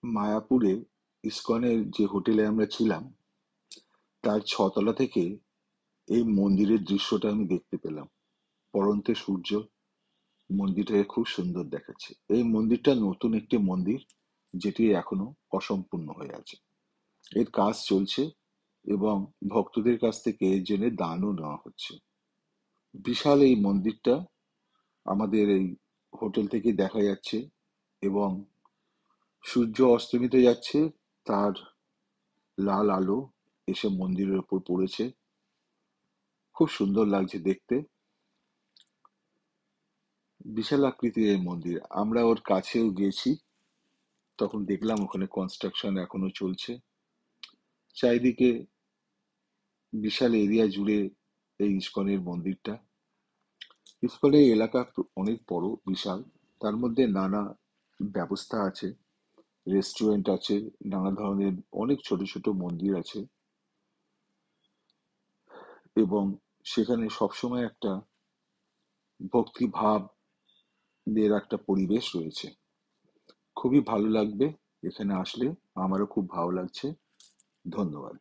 মায়াপুরে ইসকনের যে হোটেলে আমরা ছিলাম তার 6 তলা থেকে এই মন্দিরের দৃশ্যটা আমি দেখতে পেলাম। পড়ন্তে সূর্য মন্দিরটাকে খুব সুন্দর দেখাচ্ছে। এই মন্দিরটা নতুন একটি মন্দির, যেটি এখনো অসম্পূর্ণ হয়ে আছে। এর কাজ চলছে এবং ভক্তদের কাছ থেকে এর জন্য দানও নেওয়া হচ্ছে। বিশাল এই মন্দিরটা আমাদের এই হোটেল থেকে দেখা যাচ্ছে এবং সূর্য অস্তমিত যাচ্ছে, তার লাল আলো এসে মন্দিরের উপর পড়েছে। খুব সুন্দর লাগছে দেখতে। বিশাল আকৃতির এই মন্দির, আমরা ওর কাছেও গেছি, তখন দেখলাম ওখানে কনস্ট্রাকশন এখনো চলছে। চারিদিকে বিশাল এরিয়া জুড়ে এই ইস্কনের মন্দিরটা। ইস্কনের এলাকা অনেক বড়, বিশাল। তার মধ্যে নানা ব্যবস্থা আছে, রেস্টুরেন্ট আছে, নানা ধরনের অনেক ছোট ছোট মন্দির আছে এবং সেখানে সবসময় একটা ভক্তি ভাবের একটা পরিবেশ রয়েছে। খুবই ভালো লাগবে এখানে আসলে। আমারও খুব ভালো লাগছে। ধন্যবাদ।